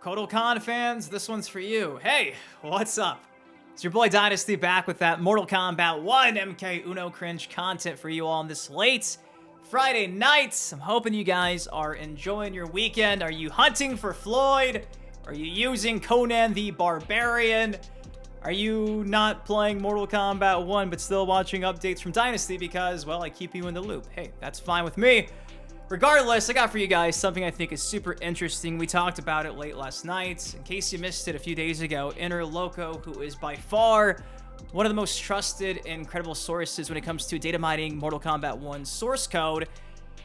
Kodokan fans, this one's for you. Hey, what's up? It's your boy Dynasty back with that Mortal Kombat 1 MK Uno cringe content for you all on this late Friday night. I'm hoping you guys are enjoying your weekend. Are you hunting for Floyd? Are you using Conan the Barbarian? Are you not playing Mortal Kombat 1 but still watching updates from Dynasty because, well, I keep you in the loop? Hey, that's fine with me. Regardless, I got for you guys something I think is super interesting. We talked about it late last night. In case you missed it a few days ago, Interloko, who is by far one of the most trusted and credible sources when it comes to data mining Mortal Kombat 1 source code,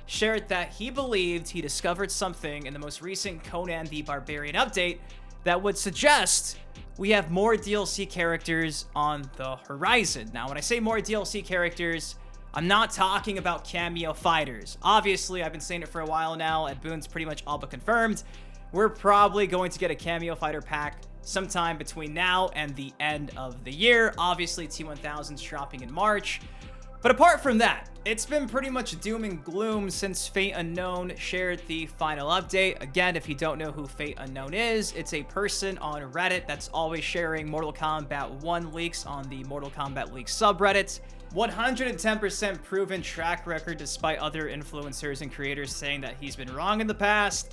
shared that he believed he discovered something in the most recent Conan the Barbarian update that would suggest we have more DLC characters on the horizon. Now, when I say more DLC characters, I'm not talking about cameo fighters. Obviously, I've been saying it for a while now, and Boone's pretty much all but confirmed. We're probably going to get a cameo fighter pack sometime between now and the end of the year. Obviously, T1000's dropping in March. But apart from that, it's been pretty much doom and gloom since Fate Unknown shared the final update. Again, if you don't know who Fate Unknown is, it's a person on Reddit that's always sharing Mortal Kombat 1 leaks on the Mortal Kombat Leaks subreddit. 110% proven track record despite other influencers and creators saying that he's been wrong in the past.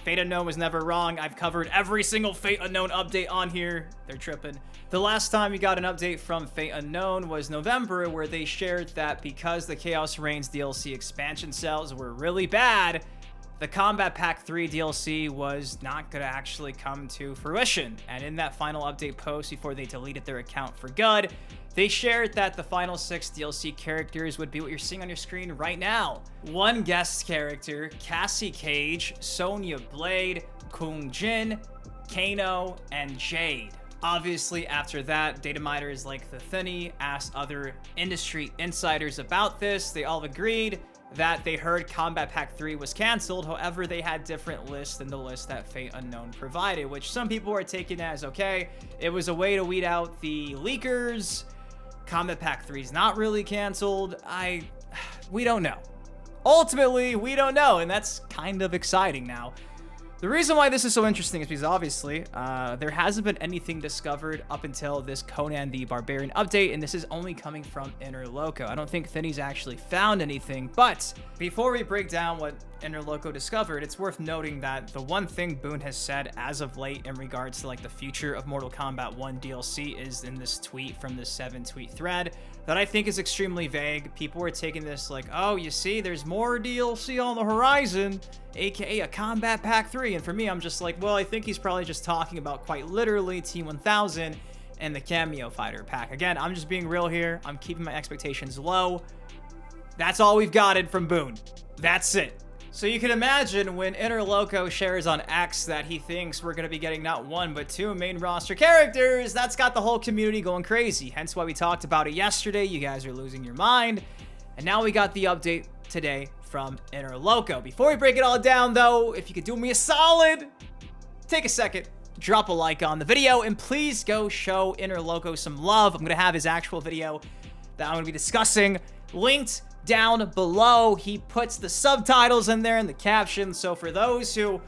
Fate Unknown was never wrong. I've covered every single Fate Unknown update on here. They're tripping. The last time we got an update from Fate Unknown was November, where they shared that because the Chaos Reigns DLC expansion sales were really bad, the Kombat Pack 3 DLC was not going to actually come to fruition. And in that final update post, before they deleted their account for good, they shared that the final 6 DLC characters would be what you're seeing on your screen right now. One guest character, Cassie Cage, Sonya Blade, Kung Jin, Kano, and Jade. Obviously, after that, data miners like the Thinny asked other industry insiders about this. They all agreed that they heard Kombat Pack 3 was canceled. However, they had different lists than the list that Fate Unknown provided, which some people are taking as, okay, it was a way to weed out the leakers. Kombat Pack 3 is not really canceled. We don't know. Ultimately, we don't know, and that's kind of exciting now. The reason why this is so interesting is because obviously there hasn't been anything discovered up until this Conan the Barbarian update, and this is only coming from Interloko. I don't think Thinny's actually found anything, but before we break down what Interloko discovered, it's worth noting that the one thing Boone has said as of late in regards to like the future of Mortal Kombat 1 DLC is in this tweet from this 7-tweet thread that I think is extremely vague. People were taking this like, oh, you see, there's more DLC on the horizon, aka a Kombat Pack 3. And for me, I'm just like, well, I think he's probably just talking about quite literally T1000 and the cameo fighter pack. Again, I'm just being real here. I'm keeping my expectations low. That's all we've gotten from Boone. That's it. So you can imagine when Interloko shares on X that he thinks we're going to be getting not 1 but 2 main roster characters, that's got the whole community going crazy. Hence why we talked about it yesterday. You guys are losing your mind. And now we got the update today from Interloko. Before we break it all down though, if you could do me a solid, take a second, drop a like on the video, and please go show Interloko some love. I'm going to have his actual video that I'm going to be discussing linked down below. He puts the subtitles in there and the caption, so for those who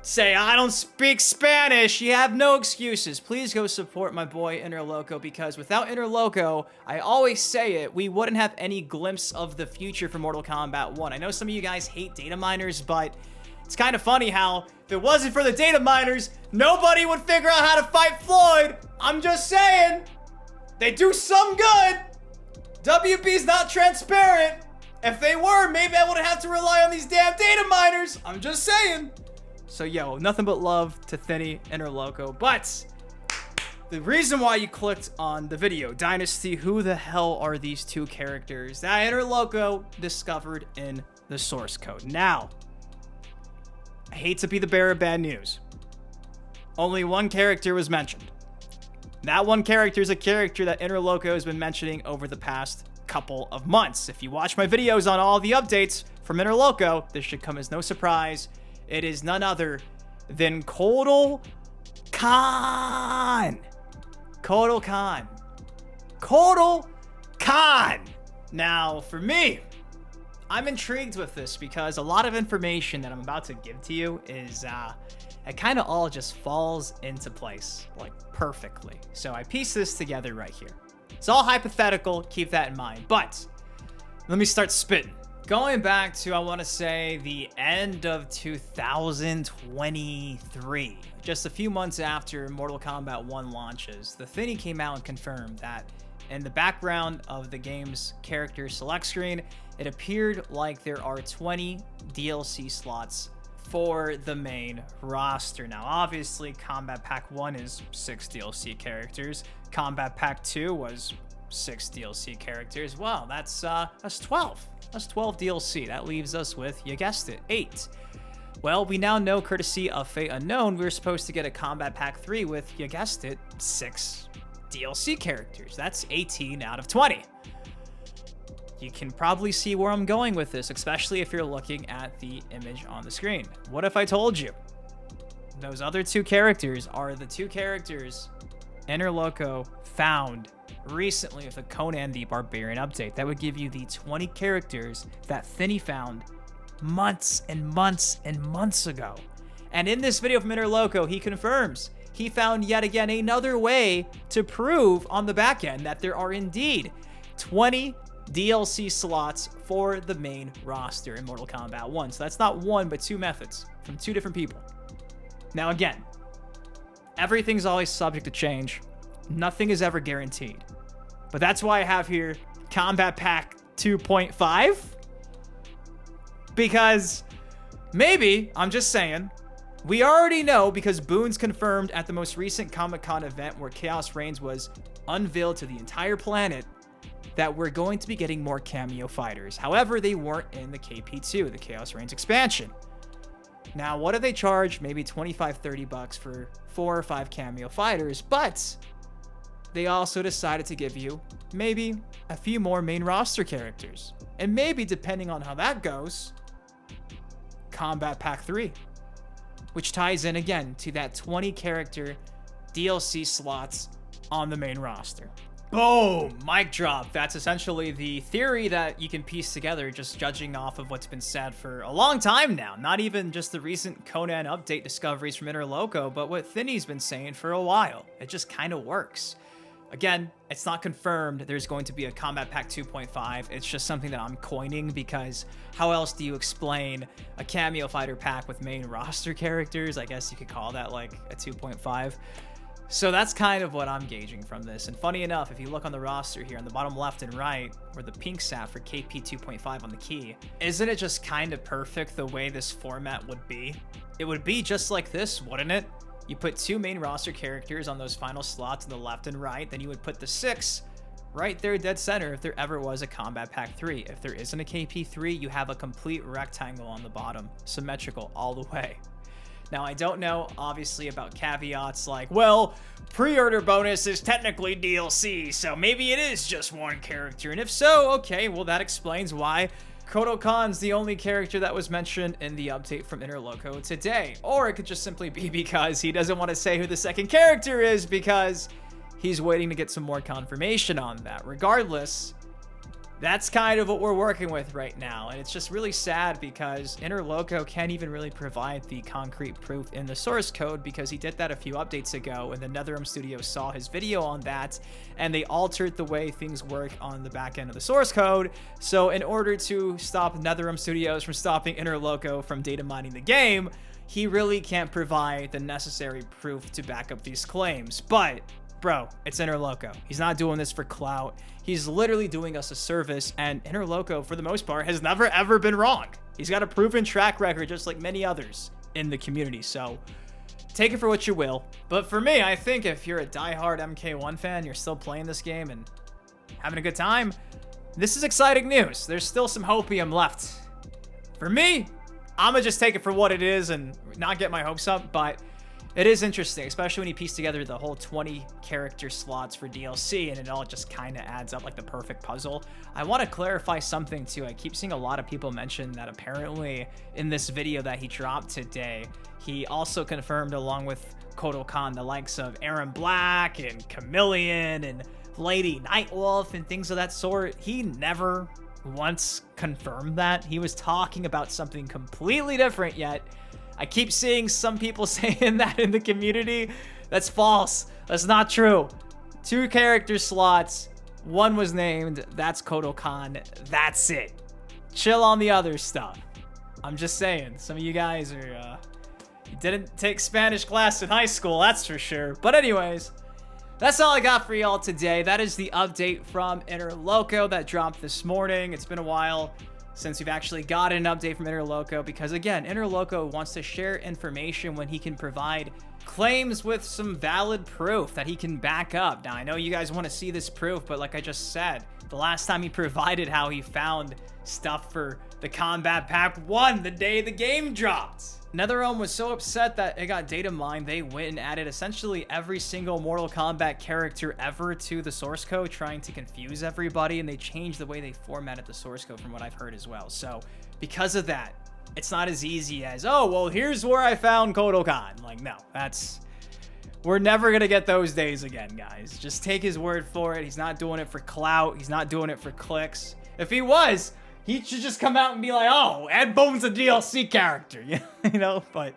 say, I don't speak Spanish, you have no excuses. Please go support my boy Interloko, because without Interloko, I always say it, we wouldn't have any glimpse of the future for Mortal Kombat 1. I know some of you guys hate data miners, but it's kind of funny how if it wasn't for the data miners, nobody would figure out how to fight Floyd. I'm just saying, they do some good. WB's not transparent. If they were, maybe I wouldn't have to rely on these damn data miners. I'm just saying. So, yo, nothing but love to Thinny, Interloko. But the reason why you clicked on the video, Dynasty, who the hell are these 2 characters that Interloko discovered in the source code? Now, I hate to be the bearer of bad news. Only 1 character was mentioned. That 1 character is a character that Interloko has been mentioning over the past couple of months. If you watch my videos on all the updates from Interloko, this should come as no surprise. It is none other than Kotal Khan. Kotal Khan. Kotal Khan. Now, for me, I'm intrigued with this because a lot of information that I'm about to give to you is, it kind of all just falls into place, like perfectly. So I pieced this together right here. It's all hypothetical, keep that in mind. But let me start spitting. Going back to, I want to say, the end of 2023, just a few months after Mortal Kombat 1 launches, the Thinny came out and confirmed that in the background of the game's character select screen, it appeared like there are 20 DLC slots for the main roster. Now, obviously, Kombat Pack 1 is 6 DLC characters. Kombat Pack 2 was 6 DLC characters. Well, that's 12. That's 12 DLC. That leaves us with, you guessed it, 8. Well, we now know, courtesy of Fate Unknown, we were supposed to get a Kombat Pack 3 with, you guessed it, 6 DLC characters. That's 18 out of 20. You can probably see where I'm going with this, especially if you're looking at the image on the screen. What if I told you those other 2 characters are the 2 characters Interloko found recently with a Conan the Barbarian update? That would give you the 20 characters that Thinny found months and months and months ago. And in this video from Interloko, he confirms he found yet again another way to prove on the back end that there are indeed 20 DLC slots for the main roster in Mortal Kombat 1. So that's not one, but 2 methods from 2 different people. Now again, everything's always subject to change. Nothing is ever guaranteed. But that's why I have here Kombat Pack 2.5. Because maybe, I'm just saying, we already know because Boons confirmed at the most recent Comic-Con event where Chaos Reigns was unveiled to the entire planet that we're going to be getting more cameo fighters. However, they weren't in the KP2, the Chaos Reigns expansion. Now, what do they charge? Maybe 25, 30 bucks for 4 or 5 cameo fighters, but they also decided to give you maybe a few more main roster characters. And maybe, depending on how that goes, Kombat Pack 3, which ties in again to that 20 character DLC slots on the main roster. Boom! Mic drop. That's essentially the theory that you can piece together just judging off of what's been said for a long time now. Not even just the recent Conan update discoveries from Interloko, but what Thinny's been saying for a while. It just kind of works. Again, it's not confirmed there's going to be a Kombat Pack 2.5. It's just something that I'm coining because how else do you explain a cameo fighter pack with main roster characters? I guess you could call that like a 2.5. So that's kind of what I'm gauging from this. And funny enough, if you look on the roster here on the bottom left and right, where the pink sat for KP 2.5 on the key, isn't it just kind of perfect the way this format would be? It would be just like this, wouldn't it? You put 2 main roster characters on those final slots on the left and right, then you would put the 6 right there dead center if there ever was a Kombat Pack 3. If there isn't a KP3, you have a complete rectangle on the bottom, symmetrical all the way. Now, I don't know, obviously, about caveats like, well, pre-order bonus is technically DLC, so maybe it is just 1 character. And if so, okay, well, that explains why Kodokan's the only character that was mentioned in the update from Interloko today. Or it could just simply be because he doesn't want to say who the second character is because he's waiting to get some more confirmation on that. Regardless, that's kind of what we're working with right now, and it's just really sad because Interloko can't even really provide the concrete proof in the source code because he did that a few updates ago, and the NetherRealm Studios saw his video on that, and they altered the way things work on the back end of the source code. So in order to stop NetherRealm Studios from stopping Interloko from data mining the game, he really can't provide the necessary proof to back up these claims. But bro, it's Interloko. He's not doing this for clout. He's literally doing us a service, and Interloko, for the most part, has never ever been wrong. He's got a proven track record, just like many others in the community, so take it for what you will. But for me, I think if you're a diehard MK1 fan, you're still playing this game and having a good time, this is exciting news. There's still some hopium left. For me, I'm gonna just take it for what it is and not get my hopes up, but it is interesting, especially when you piece together the whole 20 character slots for DLC and it all just kind of adds up like the perfect puzzle. I want to clarify something too. I keep seeing a lot of people mention that apparently in this video that he dropped today, he also confirmed along with Kodokan the likes of Aaron Black and Chameleon and Lady Nightwolf and things of that sort. He never once confirmed that. He was talking about something completely different, yet I keep seeing some people saying that in the community. That's false. That's not true. 2 character slots. One was named. That's Kodokan. That's it. Chill on the other stuff. I'm just saying. Some of you guys are, you didn't take Spanish class in high school, that's for sure. But anyways, that's all I got for y'all today. That is the update from Interloko that dropped this morning. It's been a while since we've actually gotten an update from Interloko because, again, Interloko wants to share information when he can provide claims with some valid proof that he can back up. Now, I know you guys want to see this proof, but like I just said, the last time he provided how he found stuff for the Kombat Pack 1 the day the game dropped. NetherRealm was so upset that it got data mined, they went and added essentially every single Mortal Kombat character ever to the source code, trying to confuse everybody, and they changed the way they formatted the source code from what I've heard as well. So because of that, it's not as easy as, oh, well, here's where I found Kodokan. Like, no, we're never going to get those days again, guys. Just take his word for it. He's not doing it for clout. He's not doing it for clicks. If he was, he should just come out and be like, oh, add Bones a DLC character, you know, but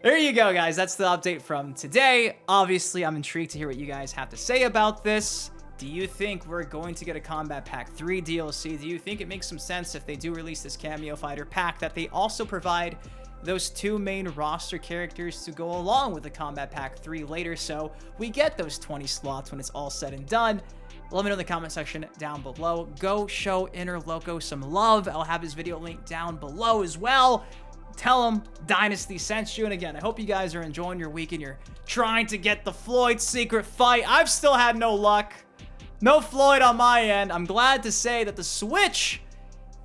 there you go, guys. That's the update from today. Obviously, I'm intrigued to hear what you guys have to say about this. Do you think we're going to get a Kombat Pack 3 DLC? Do you think it makes some sense if they do release this Cameo Fighter pack that they also provide those 2 main roster characters to go along with the Kombat Pack 3 later, so we get those 20 slots when it's all said and done? Let me know in the comment section down below. Go show Interloko some love. I'll have his video link down below as well. Tell him Dynasty sent you. And again, I hope you guys are enjoying your week and you're trying to get the Floyd secret fight. I've still had no luck. No Floyd on my end. I'm glad to say that the Switch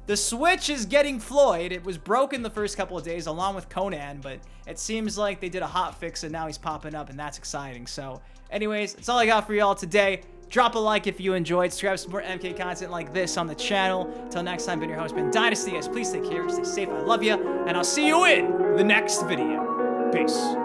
is getting Floyd. It was broken the first couple of days along with Conan, but it seems like they did a hot fix and now he's popping up, and that's exciting. So anyways, that's all I got for y'all today. Drop a like if you enjoyed. Subscribe for some more MK content like this on the channel. Until next time, been your host, been Dynasty. Guys, please take care. Stay safe. I love you. And I'll see you in the next video. Peace.